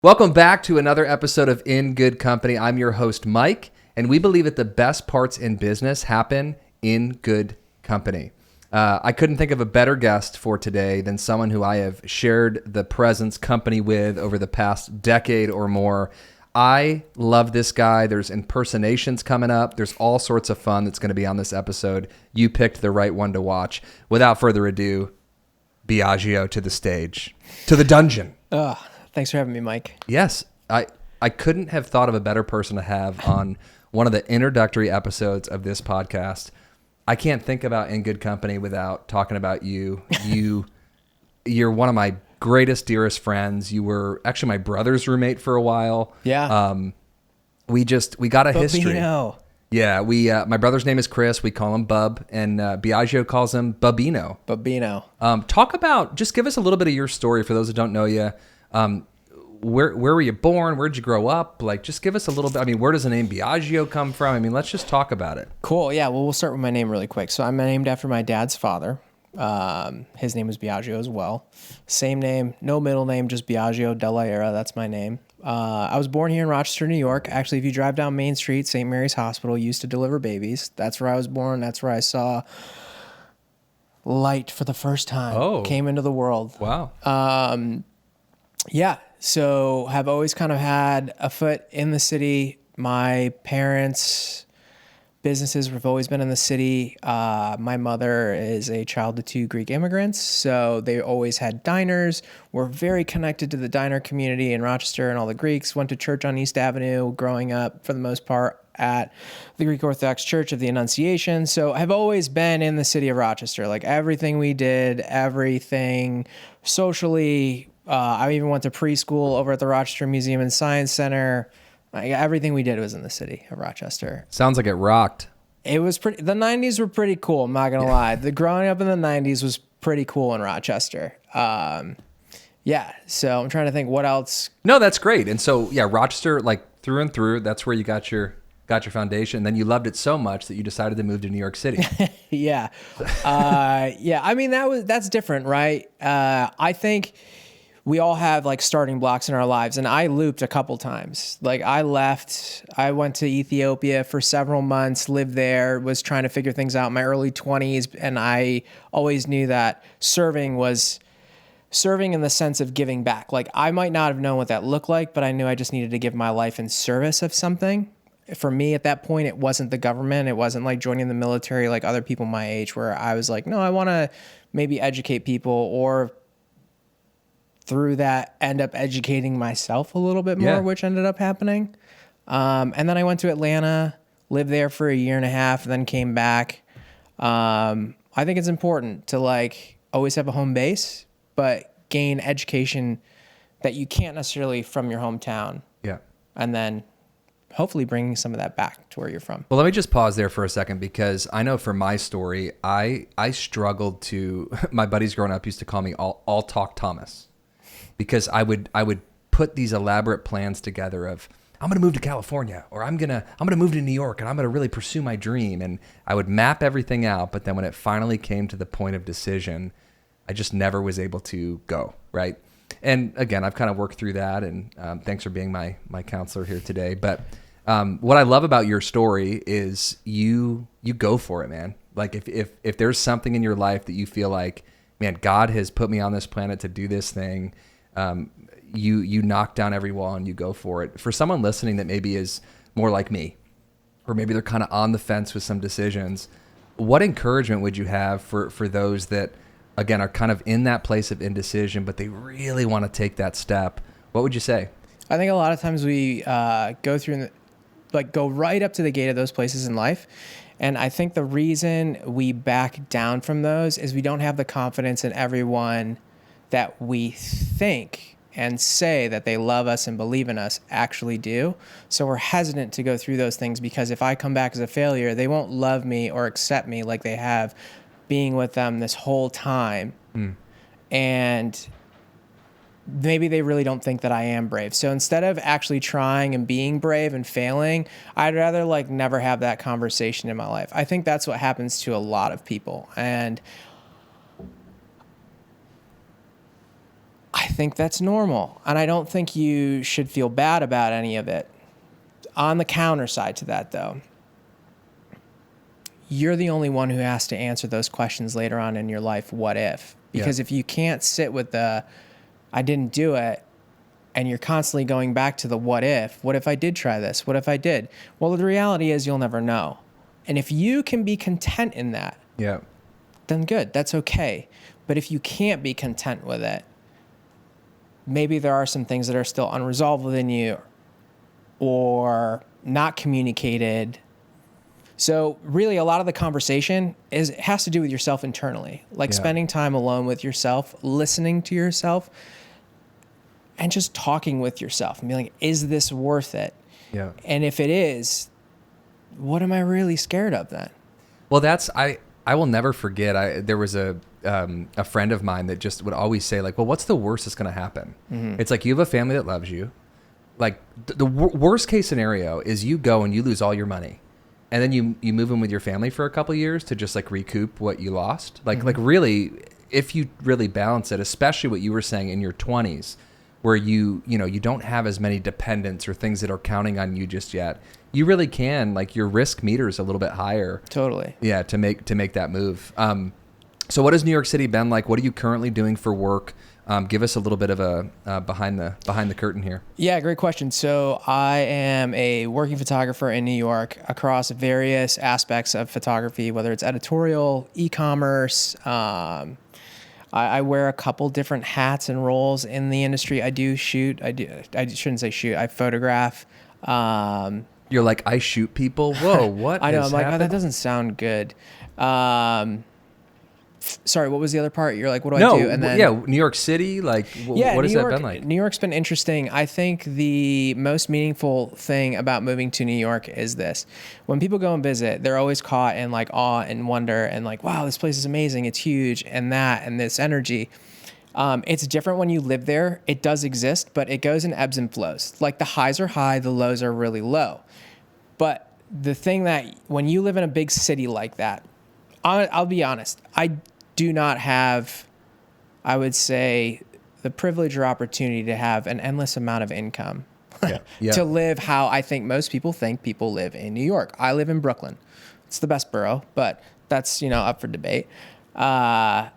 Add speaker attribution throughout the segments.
Speaker 1: Welcome back to another episode of In Good Company. I'm your host, Mike, and we believe that the best parts in business happen in good company. I couldn't think of a better guest for today than someone who I have shared the presence company with over the past decade or more. I love this guy. There's impersonations coming up. There's all sorts of fun that's going to be on this episode. You picked the right one to watch. Without further ado, Biagio to the stage, to the dungeon.
Speaker 2: Thanks for having me, Mike.
Speaker 1: Yes, I couldn't have thought of a better person to have on one of the introductory episodes of this podcast. I can't think about In Good Company without talking about you. You're one of my greatest, dearest friends. You were actually my brother's roommate for a while.
Speaker 2: Yeah.
Speaker 1: We got a history.
Speaker 2: Babino.
Speaker 1: Yeah, my brother's name is Chris. We call him Bub, and Biagio calls him Babino. Just give us a little bit of your story for those that don't know you. Where were you born? Where'd you grow up? Like, just give us a little bit. I mean, where does the name Biagio come from? I mean, let's just talk about it.
Speaker 2: Cool. Yeah. Well, we'll start with my name really quick. So I'm named after my dad's father. His name was Biagio as well. Same name, no middle name, just Biagio Dell'Aiera. That's my name. I was born here in Rochester, New York. Actually, if you drive down Main Street, St. Mary's Hospital used to deliver babies. That's where I was born. That's where I saw light for the first time.
Speaker 1: Oh.
Speaker 2: Came into the world.
Speaker 1: Wow.
Speaker 2: Yeah. So have always kind of had a foot in the city. My parents' businesses have always been in the city. My mother is a child of two Greek immigrants, so they always had diners. We're very connected to the diner community in Rochester and all the Greeks. Went to church on East Avenue growing up, for the most part, at the Greek Orthodox Church of the Annunciation. So I've always been in the city of Rochester. Like everything we did, everything socially. I even went to preschool over at the Rochester Museum and Science Center. Like, everything we did was in the city of Rochester.
Speaker 1: Sounds like it rocked.
Speaker 2: It was pretty. The 90s were pretty cool. I'm not going to lie. The growing up in the 90s was pretty cool in Rochester. Yeah. So I'm trying to think what else.
Speaker 1: No, that's great. And so, yeah, Rochester, like through and through, that's where you got your foundation. And then you loved it so much that you decided to move to New York City.
Speaker 2: Yeah. Yeah. I mean, that's different, right? I think we all have like starting blocks in our lives, and I looped a couple times. Like I went to Ethiopia for several months, lived there, was trying to figure things out in my early 20s. And I always knew that serving in the sense of giving back. Like I might not have known what that looked like, but I knew I just needed to give my life in service of something. For me at that point, it wasn't the government. It wasn't like joining the military like other people my age, where I was like, no, I want to maybe educate people, or through that end up educating myself a little bit more, which ended up happening. And then I went to Atlanta, lived there for a year and a half, then came back. I think it's important to like always have a home base, but gain education that you can't necessarily from your hometown.
Speaker 1: Yeah.
Speaker 2: And then hopefully bringing some of that back to where you're from.
Speaker 1: Well, let me just pause there for a second, because I know for my story, I struggled to, my buddies growing up used to call me all talk Thomas. Because I would put these elaborate plans together of, I'm going to move to California, or I'm going to move to New York, and I'm going to really pursue my dream. And I would map everything out. But then when it finally came to the point of decision, I just never was able to go. Right. And again, I've kind of worked through that. And thanks for being my counselor here today. But what I love about your story is you go for it, man. Like if there's something in your life that you feel like, man, God has put me on this planet to do this thing, you knock down every wall and you go for it. For someone listening that maybe is more like me, or maybe they're kind of on the fence with some decisions, what encouragement would you have for those that, again, are kind of in that place of indecision, but they really want to take that step? What would you say?
Speaker 2: I think a lot of times we go right up to the gate of those places in life. And I think the reason we back down from those is we don't have the confidence in everyone that we think and say that they love us and believe in us actually do. So we're hesitant to go through those things, because if I come back as a failure, they won't love me or accept me like they have being with them this whole time. And maybe they really don't think that I am brave. So instead of actually trying and being brave and failing, I'd rather like never have that conversation in my life. I think that's what happens to a lot of people. And I think that's normal. And I don't think you should feel bad about any of it. On the counter side to that, though, you're the only one who has to answer those questions later on in your life. What if? Because if you can't sit with the, I didn't do it, and you're constantly going back to the what if I did try this? What if I did? Well, the reality is you'll never know. And if you can be content in that, then good, that's okay. But if you can't be content with it, maybe there are some things that are still unresolved within you or not communicated. So really a lot of the conversation has to do with yourself internally, like spending time alone with yourself, listening to yourself, and just talking with yourself and being like, is this worth it?
Speaker 1: Yeah.
Speaker 2: And if it is, what am I really scared of then?
Speaker 1: Well, I will never forget. There was a friend of mine that just would always say like, well, what's the worst that's going to happen? Mm-hmm. It's like, you have a family that loves you. Like the worst case scenario is you go and you lose all your money. And then you move in with your family for a couple of years to just like recoup what you lost. Like, like really, if you really balance it, especially what you were saying in your 20s, where you don't have as many dependents or things that are counting on you just yet, you really can, like, your risk meter is a little bit higher.
Speaker 2: Totally.
Speaker 1: Yeah, to make that move. So what has New York City been like? What are you currently doing for work? Give us a little bit of a behind the curtain here. Yeah,
Speaker 2: great question. So I am a working photographer in New York across various aspects of photography, whether it's editorial, e-commerce. I wear a couple different hats and roles in the industry. I do shoot. I shouldn't say shoot. I photograph.
Speaker 1: You're like, I shoot people? Whoa, what?
Speaker 2: I know. I'm like, oh, that doesn't sound good. Sorry, what was the other part? You're like, what do I do? And
Speaker 1: then New York City, like, what has that been like?
Speaker 2: New York's been interesting. I think the most meaningful thing about moving to New York is this. When people go and visit, they're always caught in like awe and wonder and like, wow, this place is amazing. It's huge and that and this energy. It's different when you live there. It does exist, but it goes in ebbs and flows. Like the highs are high, the lows are really low. But the thing that when you live in a big city like that, I'll be honest, I do not have, I would say, the privilege or opportunity to have an endless amount of income to live how I think most people think people live in New York. I live in Brooklyn. It's the best borough, but that's, up for debate. But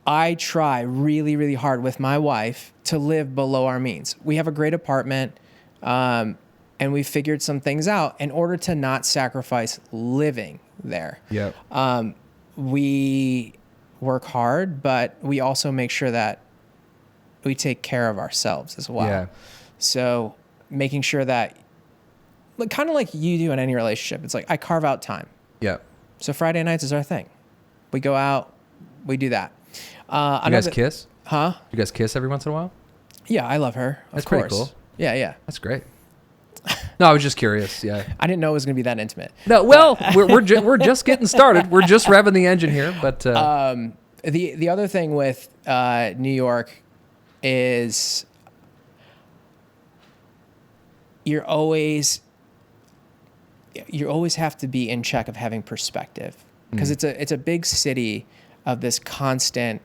Speaker 2: I try really, really hard with my wife to live below our means. We have a great apartment, and we figured some things out in order to not sacrifice living there.
Speaker 1: Yeah.
Speaker 2: We work hard, but we also make sure that we take care of ourselves as well.
Speaker 1: Yeah.
Speaker 2: So making sure that, like, kind of like you do in any relationship, it's like I carve out time.
Speaker 1: Yeah.
Speaker 2: So Friday nights is our thing. We go out, we do that.
Speaker 1: You guys kiss?
Speaker 2: Huh?
Speaker 1: You guys kiss every once in a while?
Speaker 2: Yeah, I love her.
Speaker 1: That's
Speaker 2: of course.
Speaker 1: pretty cool.
Speaker 2: Yeah.
Speaker 1: That's great. No, I was just curious. Yeah.
Speaker 2: I didn't know it was going to be that intimate.
Speaker 1: No, well, we're just getting started. We're just revving the engine here, but
Speaker 2: the other thing with New York is you always have to be in check of having perspective, because it's a big city of this constant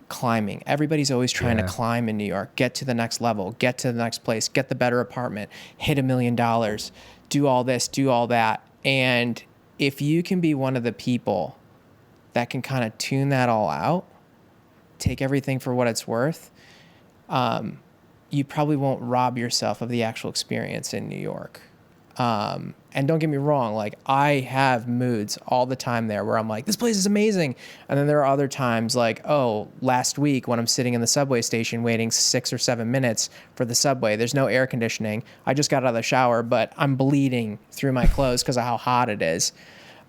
Speaker 2: climbing. Everybody's always trying to climb in New York, get to the next level, get to the next place, get the better apartment, hit $1 million, do all this, do all that. And if you can be one of the people that can kind of tune that all out, take everything for what it's worth, you probably won't rob yourself of the actual experience in New York. And don't get me wrong, like I have moods all the time there where I'm like, this place is amazing. And then there are other times like, oh, last week when I'm sitting in the subway station waiting 6 or 7 minutes for the subway, there's no air conditioning. I just got out of the shower, but I'm bleeding through my clothes because of how hot it is.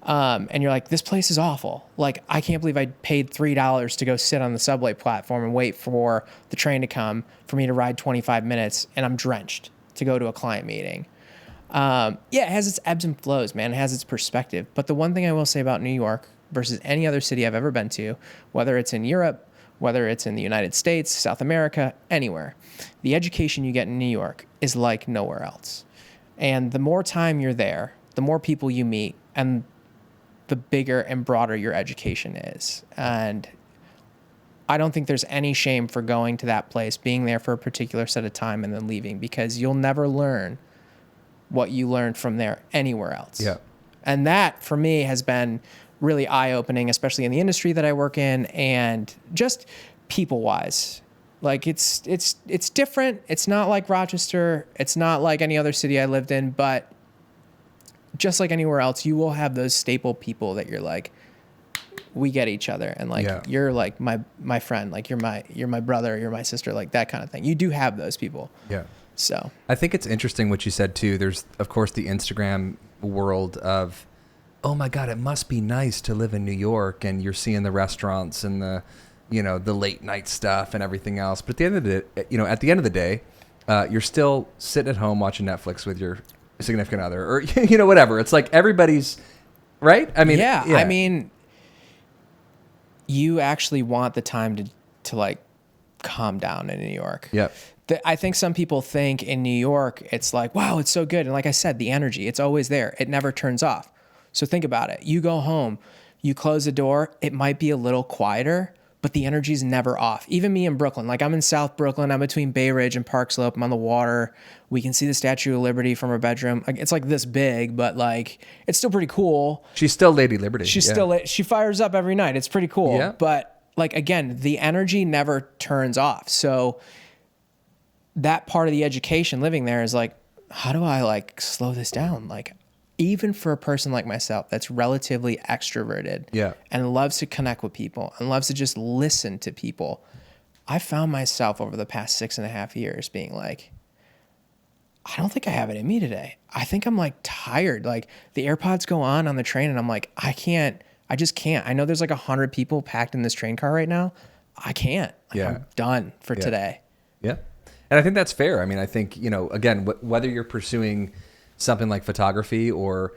Speaker 2: And you're like, this place is awful. Like, I can't believe I paid $3 to go sit on the subway platform and wait for the train to come for me to ride 25 minutes. And I'm drenched to go to a client meeting. It has its ebbs and flows, man. It has its perspective. But the one thing I will say about New York versus any other city I've ever been to, whether it's in Europe, whether it's in the United States, South America, anywhere, the education you get in New York is like nowhere else. And the more time you're there, the more people you meet, and the bigger and broader your education is. And I don't think there's any shame for going to that place, being there for a particular set of time and then leaving, because you'll never learn what you learned from there anywhere else.
Speaker 1: Yeah.
Speaker 2: And that for me has been really eye-opening, especially in the industry that I work in, and just people-wise. Like it's different. It's not like Rochester. It's not like any other city I lived in, but just like anywhere else, you will have those staple people that you're like, we get each other, and like you're like my friend, like you're my brother, you're my sister, like that kind of thing. You do have those people.
Speaker 1: Yeah.
Speaker 2: So
Speaker 1: I think it's interesting what you said too. There's of course the Instagram world of, oh my God, it must be nice to live in New York, and you're seeing the restaurants and the, you know, the late night stuff and everything else. But at the end of the day, you know, at the end of the day, you're still sitting at home watching Netflix with your significant other, or you know, whatever. It's like everybody's right. I mean,
Speaker 2: yeah. I mean, you actually want the time to like calm down in New York.
Speaker 1: Yep.
Speaker 2: I think some people think in New York, it's like, wow, it's so good. And like I said, the energy, it's always there. It never turns off. So think about it. You go home, you close the door, it might be a little quieter, but the energy's never off. Even me in Brooklyn, like I'm in South Brooklyn, I'm between Bay Ridge and Park Slope, I'm on the water. We can see the Statue of Liberty from our bedroom. Like it's like this big, but like it's still pretty cool.
Speaker 1: She's still Lady Liberty.
Speaker 2: She fires up every night. It's pretty cool.
Speaker 1: Yeah.
Speaker 2: But like, again, the energy never turns off. So that part of the education living there is like, how do I like slow this down? Like, even for a person like myself that's relatively extroverted and loves to connect with people and loves to just listen to people, I found myself over the past 6.5 years being like, I don't think I have it in me today. I think I'm like tired. Like the AirPods go on the train and I'm like, I just can't. I know there's like 100 people packed in this train car right now. I can't. Like, I'm done for today.
Speaker 1: Yeah. And I think that's fair. I mean, I think, you know, again, whether you're pursuing something like photography or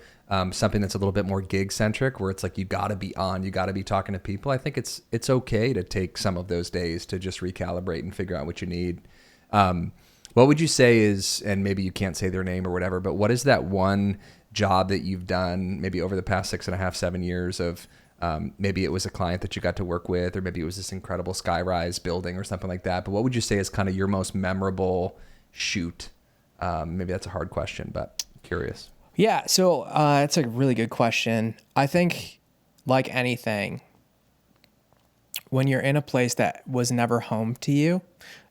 Speaker 1: something that's a little bit more gig centric, where it's like you got to be on, you got to be talking to people. I think it's okay to take some of those days to just recalibrate and figure out what you need. What would you say is, and maybe you can't say their name or whatever, but what is that one job that you've done maybe over the past 6.5, 7 years of maybe it was a client that you got to work with, or maybe it was this incredible skyrise building or something like that. But what would you say is kind of your most memorable shoot? Maybe that's a hard question, but curious.
Speaker 2: Yeah. So that's a really good question. I think like anything, when you're in a place that was never home to you,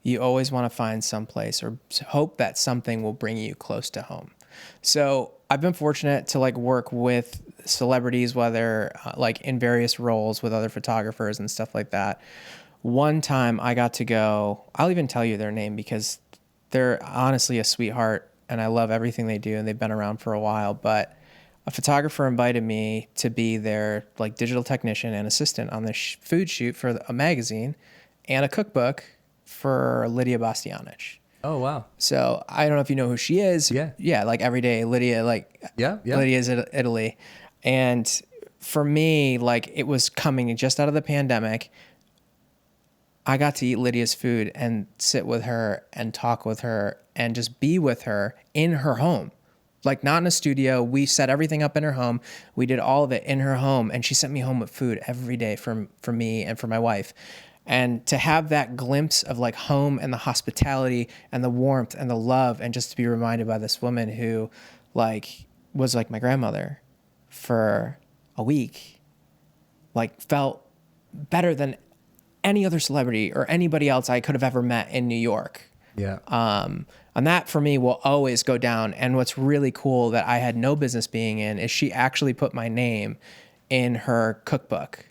Speaker 2: you always want to find some place or hope that something will bring you close to home. So I've been fortunate to like work with celebrities, whether like in various roles with other photographers and stuff like that. One time I got to go, I'll even tell you their name because they're honestly a sweetheart and I love everything they do and they've been around for a while. But a photographer invited me to be their like digital technician and assistant on this food shoot for a magazine and a cookbook for Lydia Bastianich.
Speaker 1: Oh, wow.
Speaker 2: So I don't know if you know who she is. Yeah. Like everyday Lydia, like Lydia's Italy. And for me, like it was coming just out of the pandemic. I got to eat Lydia's food and sit with her and talk with her and just be with her in her home. Like not in a studio. We set everything up in her home. We did all of it in her home. And she sent me home with food every day for me and for my wife. And to have that glimpse of like home and the hospitality and the warmth and the love, and just to be reminded by this woman who like was like my grandmother for a week, like felt better than any other celebrity or anybody else I could have ever met in New York.
Speaker 1: Yeah.
Speaker 2: And that for me will always go down. And what's really cool that I had no business being in is she actually put my name in her cookbook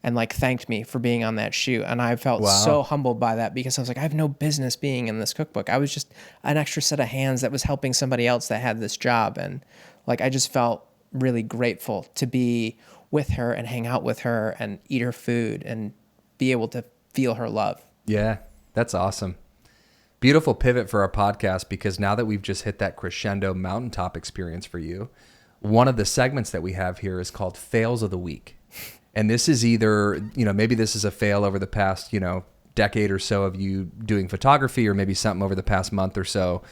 Speaker 2: and like thanked me for being on that shoot. And I felt so humbled by that because I was like, I have no business being in this cookbook. I was just an extra set of hands that was helping somebody else that had this job. And like, I just felt really grateful to be with her and hang out with her and eat her food and be able to feel her love.
Speaker 1: Yeah, that's awesome. Beautiful pivot for our podcast, because now that we've just hit that crescendo mountaintop experience for you, one of the segments that we have here is called Fails of the Week. And this is either, you know, maybe this is a fail over the past, you know, decade or so of you doing photography, or maybe something over the past month or so.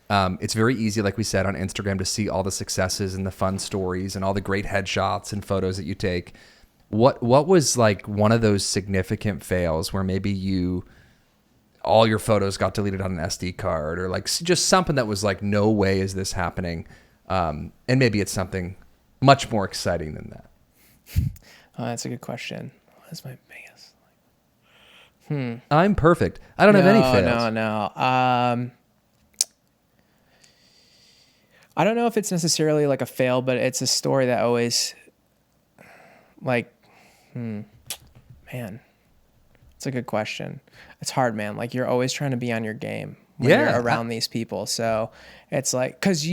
Speaker 1: It's very easy, like we said, on Instagram to see all the successes and the fun stories and all the great headshots and photos that you take. What was like one of those significant fails where maybe all your photos got deleted on an SD card, or like just something that was like, no way is this happening? And maybe it's something much more exciting than that.
Speaker 2: Oh, that's a good question. What's my biggest?
Speaker 1: I'm perfect. I don't have any fails.
Speaker 2: No. I don't know if it's necessarily like a fail, but it's a story that always like, man, it's a good question. It's hard, man. Like you're always trying to be on your game when you're around these people. So it's like, cause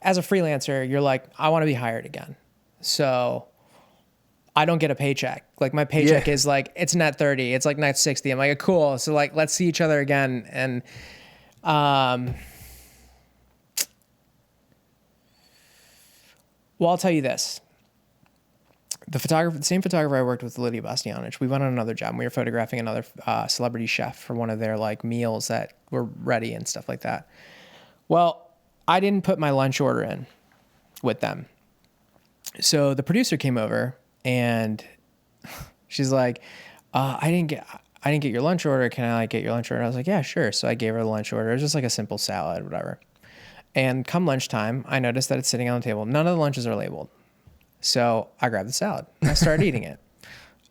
Speaker 2: as a freelancer, you're like, I want to be hired again. So I don't get a paycheck. Like my paycheck is like, it's net 30. It's like net 60. I'm like, cool. So like, let's see each other again. And, well, I'll tell you this. The same photographer I worked with, Lydia Bastianich, we went on another job. We were photographing another celebrity chef for one of their like meals that were ready and stuff like that. Well, I didn't put my lunch order in with them. So the producer came over and she's like, I didn't get your lunch order. Can I like get your lunch order? I was like, yeah, sure. So I gave her the lunch order. It was just like a simple salad, whatever. And come lunchtime, I noticed that it's sitting on the table. None of the lunches are labeled. So I grabbed the salad and I started eating it.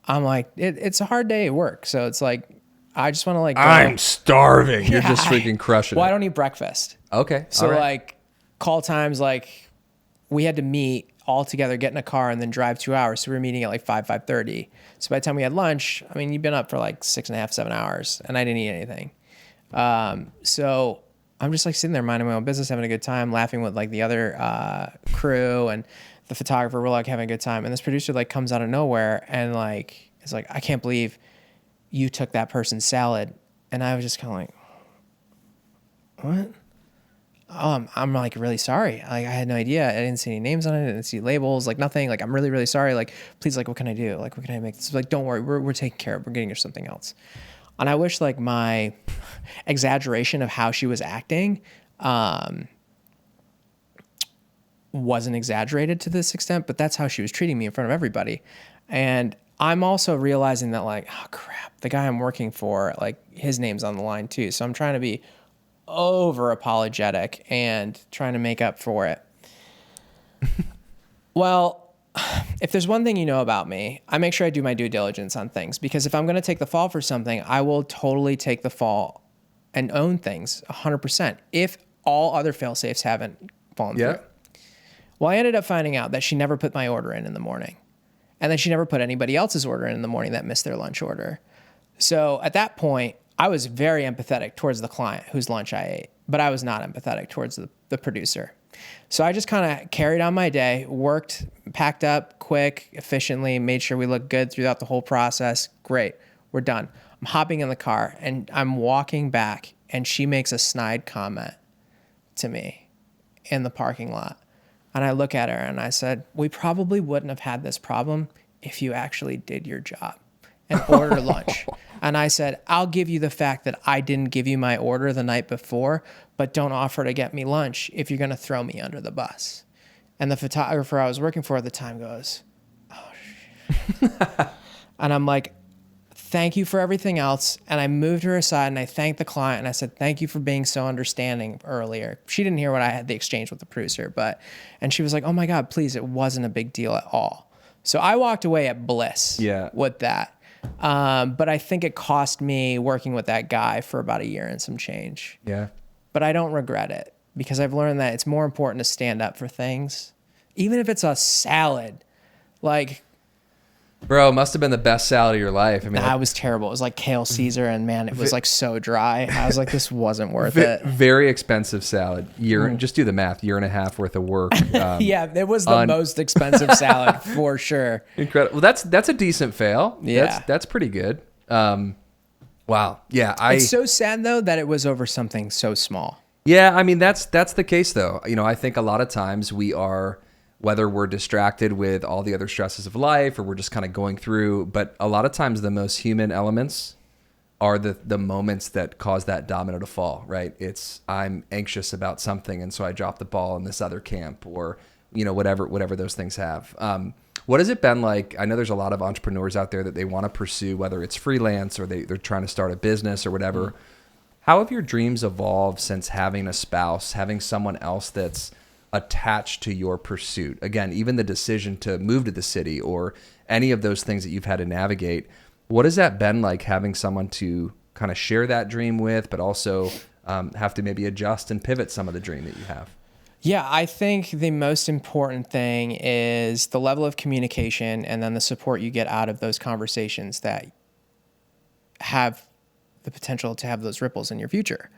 Speaker 2: I'm like, it's a hard day at work. So it's like, I just want to like,
Speaker 1: I'm starving. You're just freaking crushing it.
Speaker 2: Well, I don't eat breakfast.
Speaker 1: Okay.
Speaker 2: So like call times, like we had to meet all together, get in a car and then drive 2 hours. So we were meeting at like 5:30. So by the time we had lunch, I mean, you've been up for like 6.5, 7 hours and I didn't eat anything. So I'm just like sitting there minding my own business, having a good time, laughing with like the other crew and the photographer. We're like having a good time. And this producer like comes out of nowhere and like, it's like, I can't believe you took that person's salad. And I was just kind of like, what? I'm like really sorry. Like I had no idea. I didn't see any names on it. I didn't see labels, like nothing. Like I'm really, really sorry. Like, please, like, what can I do? Like, what can I make this? Like, don't worry. We're taking care of it. We're getting her something else. And I wish like my exaggeration of how she was acting wasn't exaggerated to this extent, but that's how she was treating me in front of everybody. And I'm also realizing that like, oh crap, the guy I'm working for, like his name's on the line too. So I'm trying to be over apologetic and trying to make up for it. Well, if there's one thing you know about me, I make sure I do my due diligence on things, because if I'm going to take the fall for something, I will totally take the fall and own things 100% if all other fail safes haven't fallen through. Well, I ended up finding out that she never put my order in the morning, and then she never put anybody else's order in the morning that missed their lunch order. So at that point, I was very empathetic towards the client whose lunch I ate, but I was not empathetic towards the producer. So I just kind of carried on my day, worked, packed up quick, efficiently, made sure we looked good throughout the whole process. Great, we're done. I'm hopping in the car and I'm walking back, and she makes a snide comment to me in the parking lot. And I look at her and I said, we probably wouldn't have had this problem if you actually did your job and ordered lunch. And I said, I'll give you the fact that I didn't give you my order the night before, but don't offer to get me lunch if you're going to throw me under the bus. And the photographer I was working for at the time goes, oh, shit. And I'm like, thank you for everything else. And I moved her aside and I thanked the client and I said, thank you for being so understanding earlier. She didn't hear what I had the exchange with the producer, and she was like, oh my God, please, it wasn't a big deal at all. So I walked away at bliss with that. But I think it cost me working with that guy for about a year and some change.
Speaker 1: Yeah.
Speaker 2: But I don't regret it, because I've learned that it's more important to stand up for things. Even if it's a salad, like,
Speaker 1: bro, must have been the best salad of your life. I mean,
Speaker 2: it was terrible. It was like kale Caesar, and man, it was like so dry. I was like, this wasn't worth it.
Speaker 1: Very expensive salad. Just do the math. Year and a half worth of work.
Speaker 2: Yeah, it was the most expensive salad for sure.
Speaker 1: Incredible. Well, that's a decent fail.
Speaker 2: Yeah,
Speaker 1: that's pretty good. Wow. Yeah.
Speaker 2: It's so sad though that it was over something so small.
Speaker 1: Yeah, I mean that's the case though. You know, I think a lot of times we are, whether we're distracted with all the other stresses of life or we're just kind of going through, but a lot of times the most human elements are the moments that cause that domino to fall, right? It's, I'm anxious about something and so I drop the ball in this other camp, or, you know, whatever those things have. What has it been like? I know there's a lot of entrepreneurs out there that they want to pursue, whether it's freelance or they're trying to start a business or whatever. How have your dreams evolved since having a spouse, having someone else that's attached to your pursuit? Again, even the decision to move to the city or any of those things that you've had to navigate. What has that been like, having someone to kind of share that dream with, but also have to maybe adjust and pivot some of the dream that you have?
Speaker 2: Yeah, I think the most important thing is the level of communication and then the support you get out of those conversations that have the potential to have those ripples in your future.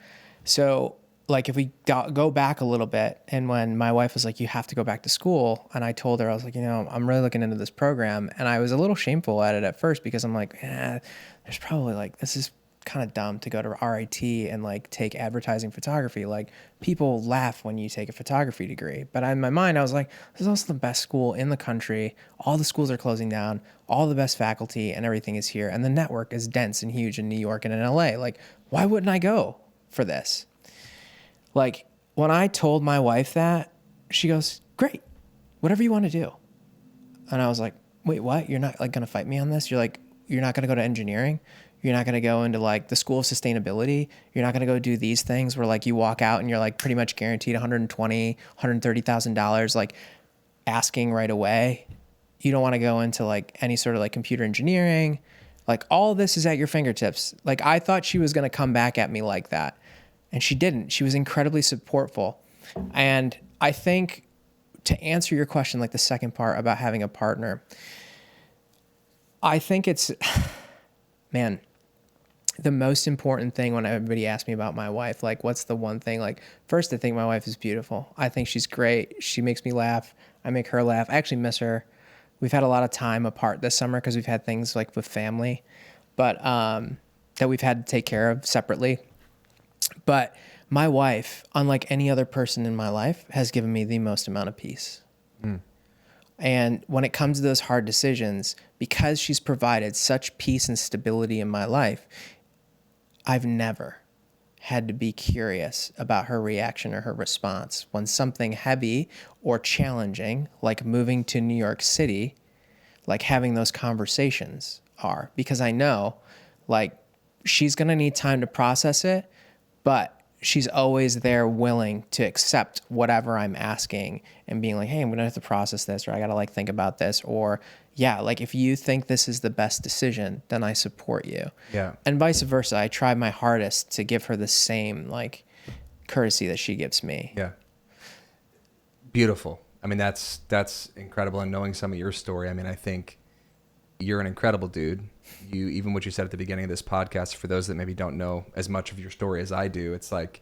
Speaker 2: So like if we go back a little bit, and when my wife was like, you have to go back to school, and I told her, I was like, I'm really looking into this program, and I was a little shameful at it at first because I'm like, there's probably like, this is kind of dumb to go to RIT and like take advertising photography. Like people laugh when you take a photography degree. But in my mind, I was like, this is also the best school in the country. All the schools are closing down, all the best faculty and everything is here. And the network is dense and huge in New York and in LA. Like, why wouldn't I go for this? Like when I told my wife that, she goes, great, whatever you want to do. And I was like, wait, what? You're not like going to fight me on this? You're not going to go to engineering? You're not going to go into like the school of sustainability. You're not going to go do these things where like you walk out and you're like pretty much guaranteed $120,000, $130,000, like asking right away. You don't want to go into like any sort of like computer engineering. Like all of this is at your fingertips. Like I thought she was going to come back at me like that, and she didn't. She was incredibly supportful. And I think to answer your question, like the second part about having a partner, I think it's, man, the most important thing when everybody asks me about my wife, like what's the one thing, like first I think my wife is beautiful. I think she's great. She makes me laugh. I make her laugh. I actually miss her. We've had a lot of time apart this summer because we've had things like with family, but that we've had to take care of separately. But my wife, unlike any other person in my life, has given me the most amount of peace. And when it comes to those hard decisions, because she's provided such peace and stability in my life, I've never had to be curious about her reaction or her response when something heavy or challenging, like moving to New York City, like having those conversations are, because I know like she's going to need time to process it, but she's always there willing to accept whatever I'm asking and being like, hey, I'm going to have to process this, or I got to like think about this, or yeah, like if you think this is the best decision, then I support you.
Speaker 1: Yeah.
Speaker 2: And vice versa. I try my hardest to give her the same like courtesy that she gives me.
Speaker 1: Yeah. Beautiful. I mean, that's incredible. And knowing some of your story, I mean, I think you're an incredible dude. Even what you said at the beginning of this podcast, for those that maybe don't know as much of your story as I do, it's like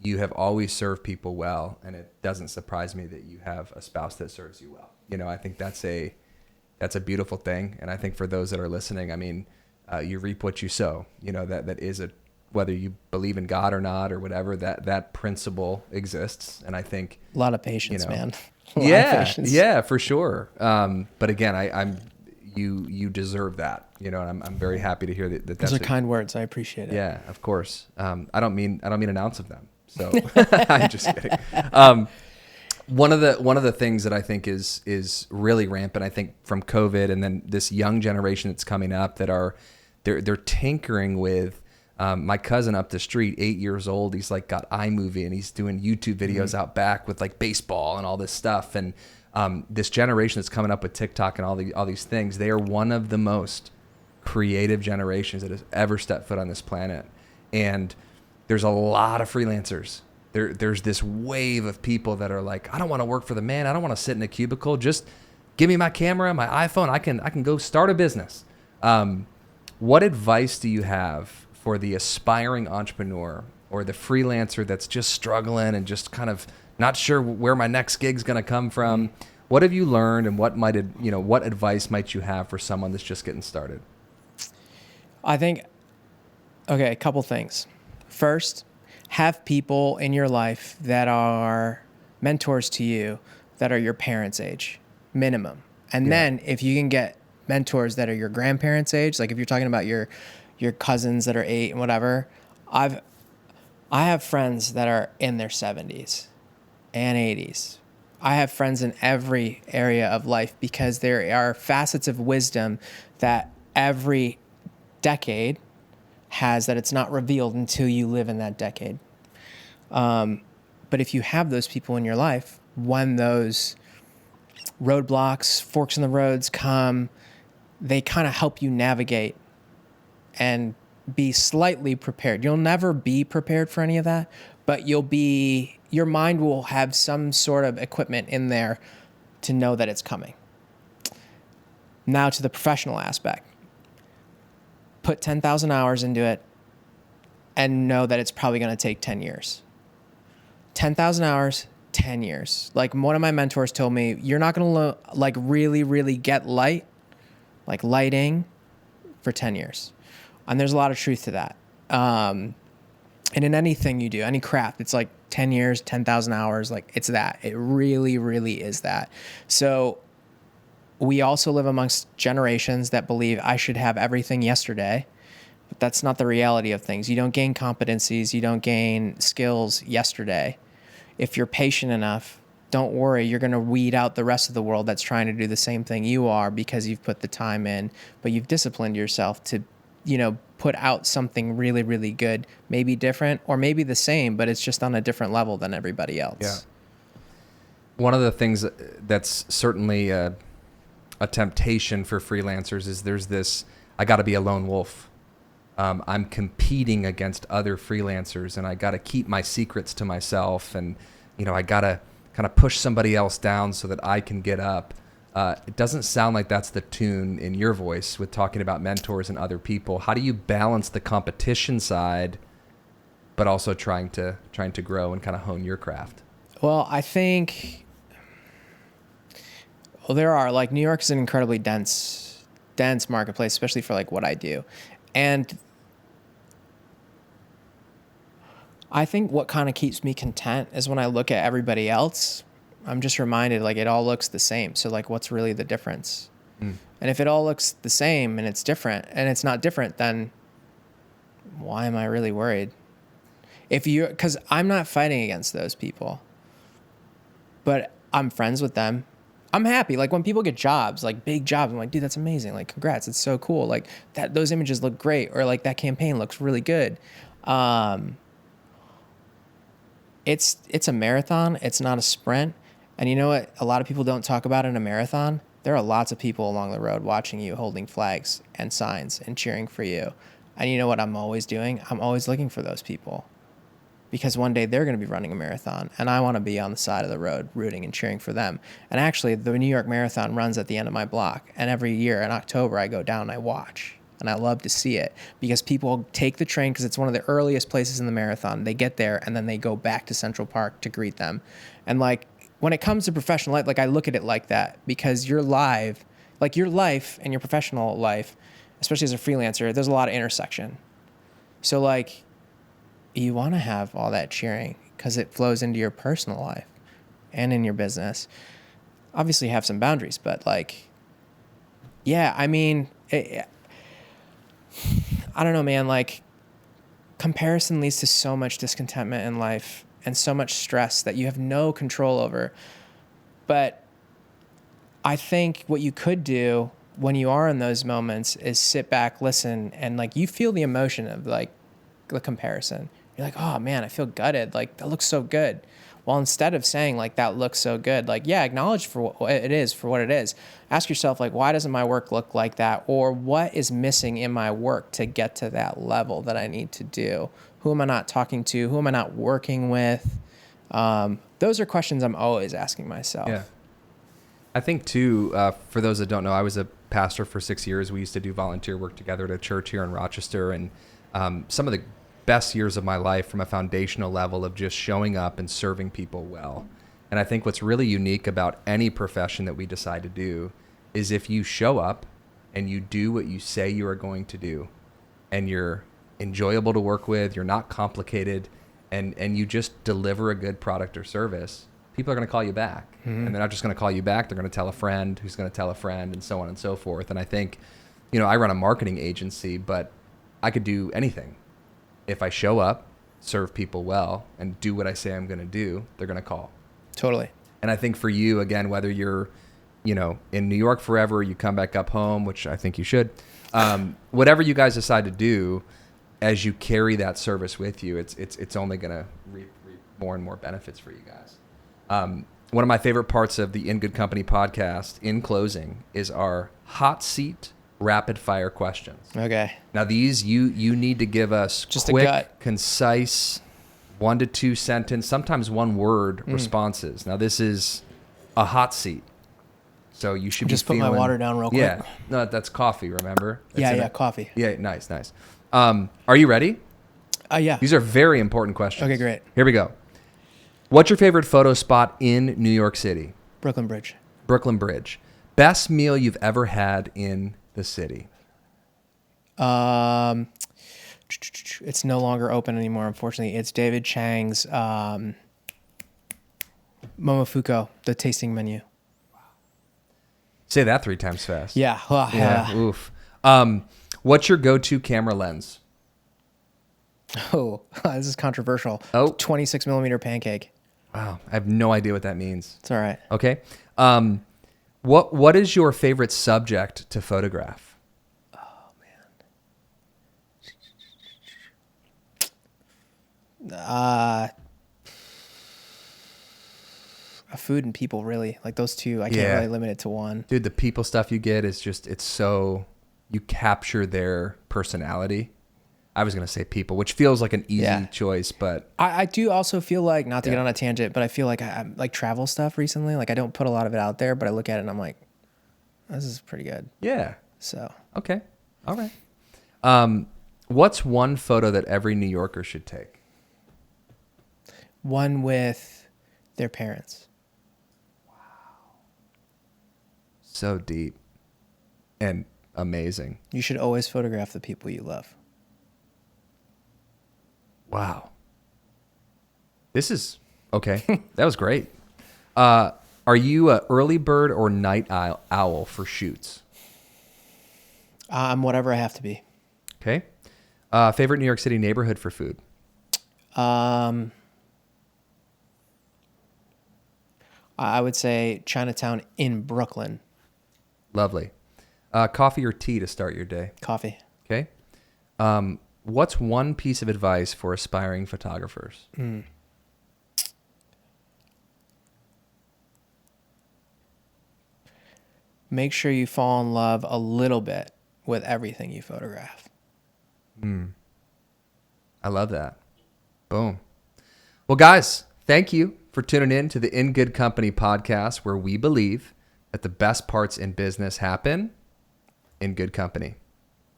Speaker 1: you have always served people well, and it doesn't surprise me that you have a spouse that serves you well. I think that's a beautiful thing. And I think for those that are listening, I mean, you reap what you sow. That is whether you believe in God or not or whatever, that principle exists. And I think
Speaker 2: a lot of patience, man.
Speaker 1: Yeah, for sure. But again, you deserve that, and I'm very happy to hear that.
Speaker 2: Those are kind words. I appreciate it.
Speaker 1: Yeah, of course. I don't mean an ounce of them. So I'm just kidding. One of the things that I think is really rampant, I think, from COVID, and then this young generation that's coming up they're tinkering with. My cousin up the street, 8 years old, he's like got iMovie and he's doing YouTube videos out back with like baseball and all this stuff. And this generation that's coming up with TikTok and all these things, they are one of the most creative generations that has ever stepped foot on this planet. And there's a lot of freelancers. There's this wave of people that are like, I don't want to work for the man. I don't want to sit in a cubicle. Just give me my camera, my iPhone. I can go start a business. What advice do you have for the aspiring entrepreneur or the freelancer that's just struggling and just kind of not sure where my next gig's going to come from? What have you learned, and what advice might you have for someone that's just getting started?
Speaker 2: I think, a couple things. First, have people in your life that are mentors to you that are your parents' age, minimum. And then if you can get mentors that are your grandparents' age, like if you're talking about your cousins that are 8 and whatever, I have friends that are in their 70s and 80s I have friends in every area of life because there are facets of wisdom that every decade has that it's not revealed until you live in that decade. But if you have those people in your life, when those roadblocks, forks in the roads come, they kind of help you navigate and be slightly prepared. You'll never be prepared for any of that, but your mind will have some sort of equipment in there to know that it's coming. Now to the professional aspect. Put 10,000 hours into it and know that it's probably going to take 10 years. 10,000 hours, 10 years. Like one of my mentors told me, you're not going to really, really get lighting for 10 years. And there's a lot of truth to that. And in anything you do, any craft, it's like 10 years, 10,000 hours, like it's that. It really, really is that. So we also live amongst generations that believe I should have everything yesterday. But that's not the reality of things. You don't gain competencies, you don't gain skills yesterday. If you're patient enough, don't worry, you're going to weed out the rest of the world that's trying to do the same thing you are because you've put the time in, but you've disciplined yourself to, put out something really, really good, maybe different or maybe the same, but it's just on a different level than everybody else.
Speaker 1: Yeah. One of the things that's certainly a temptation for freelancers is there's this, I got to be a lone wolf. I'm competing against other freelancers and I got to keep my secrets to myself. And, I got to kind of push somebody else down so that I can get up. It doesn't sound like that's the tune in your voice with talking about mentors and other people. How do you balance the competition side, but also trying to grow and kind of hone your craft?
Speaker 2: Well, I think, there are, like, New York is an incredibly dense marketplace, especially for like what I do. And I think what kind of keeps me content is when I look at everybody else, I'm just reminded like it all looks the same. So like, what's really the difference? And if it all looks the same and it's different and it's not different, then why am I really worried? Because I'm not fighting against those people, but I'm friends with them. I'm happy. Like when people get jobs, like big jobs, I'm like, dude, that's amazing. Like, congrats. It's so cool. Like those images look great. Or like that campaign looks really good. It's a marathon. It's not a sprint. And you know what a lot of people don't talk about in a marathon? There are lots of people along the road watching you, holding flags and signs and cheering for you. And you know what I'm always doing? I'm always looking for those people. Because one day they're going to be running a marathon, and I want to be on the side of the road rooting and cheering for them. And actually, the New York Marathon runs at the end of my block, and every year in October, I go down and I watch, and I love to see it because people take the train because it's one of the earliest places in the marathon. They get there, and then they go back to Central Park to greet them. And like when it comes to professional life, like I look at it like that because you're live, like your life and your professional life, especially as a freelancer, there's a lot of intersection. So like, you want to have all that cheering because it flows into your personal life and in your business. Obviously have some boundaries, but like, yeah, I mean, I don't know, man, like comparison leads to so much discontentment in life and so much stress that you have no control over. But I think what you could do when you are in those moments is sit back, listen, and like you feel the emotion of like the comparison. You're like, oh man, I feel gutted. Like that looks so good. Well, instead of saying like that looks so good, like, yeah, acknowledge for what it is. Ask yourself, like, why doesn't my work look like that? Or what is missing in my work to get to that level that I need to do? Who am I not talking to? Who am I not working with? Those are questions I'm always asking myself.
Speaker 1: Yeah. I think too, for those that don't know, I was a pastor for 6 years. We used to do volunteer work together at a church here in Rochester. And some of the best years of my life from a foundational level of just showing up and serving people well. And I think what's really unique about any profession that we decide to do is if you show up and you do what you say you are going to do and you're enjoyable to work with, you're not complicated, and you just deliver a good product or service, people are going to call you back. Mm-hmm. And they're not just going to call you back, they're going to tell a friend who's going to tell a friend and so on and so forth. And I think, I run a marketing agency, but I could do anything. If I show up, serve people well, and do what I say I'm going to do, they're going to call.
Speaker 2: Totally.
Speaker 1: And I think for you, again, whether you're, in New York forever, you come back up home, which I think you should, whatever you guys decide to do, as you carry that service with you, it's only going to reap more and more benefits for you guys. One of my favorite parts of the In Good Company podcast, in closing, is our hot seat rapid fire questions.
Speaker 2: Okay.
Speaker 1: Now these you need to give us
Speaker 2: Just
Speaker 1: quick, concise, 1 to 2 sentence, sometimes 1 word responses. Now this is a hot seat, so you should
Speaker 2: just
Speaker 1: be
Speaker 2: put my water down real quick.
Speaker 1: Yeah, no, that's coffee. Remember?
Speaker 2: Coffee.
Speaker 1: Yeah, nice. Are you ready?
Speaker 2: Yeah.
Speaker 1: These are very important questions.
Speaker 2: Okay, great.
Speaker 1: Here we go. What's your favorite photo spot in New York City?
Speaker 2: Brooklyn Bridge.
Speaker 1: Brooklyn Bridge. Best meal you've ever had in the city?
Speaker 2: It's no longer open anymore, unfortunately. It's David Chang's Momofuku, the tasting menu.
Speaker 1: Say that 3 times fast.
Speaker 2: Yeah.
Speaker 1: Yeah. Oof. What's your go-to camera lens?
Speaker 2: Oh, this is controversial.
Speaker 1: Oh.
Speaker 2: 26 millimeter pancake.
Speaker 1: Wow. I have no idea what that means.
Speaker 2: It's all right.
Speaker 1: Okay. What is your favorite subject to photograph?
Speaker 2: Oh, man. Food and people, really. Like those two, I can't really limit it to one.
Speaker 1: Dude, the people stuff you get is just, it's so, you capture their personality. I was going to say people, which feels like an easy choice, but
Speaker 2: I do also feel like, not to get on a tangent, but I feel like I'm like travel stuff recently. Like I don't put a lot of it out there, but I look at it and I'm like, this is pretty good.
Speaker 1: Yeah.
Speaker 2: So.
Speaker 1: Okay. All right. What's one photo that every New Yorker should take?
Speaker 2: One with their parents.
Speaker 1: So deep and amazing.
Speaker 2: You should always photograph the people you love.
Speaker 1: Wow. This is okay. That was great. Are you a early bird or night owl for shoots?
Speaker 2: I'm whatever I have to be.
Speaker 1: Okay. Favorite New York City neighborhood for food?
Speaker 2: I would say Chinatown in Brooklyn.
Speaker 1: Lovely. Coffee or tea to start your day?
Speaker 2: Coffee.
Speaker 1: Okay. What's one piece of advice for aspiring photographers?
Speaker 2: Make sure you fall in love a little bit with everything you photograph.
Speaker 1: I love that. Boom. Well, guys, thank you for tuning in to the In Good Company podcast, where we believe that the best parts in business happen in good company.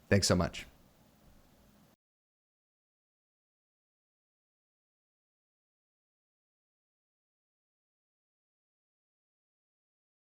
Speaker 1: Thanks so much.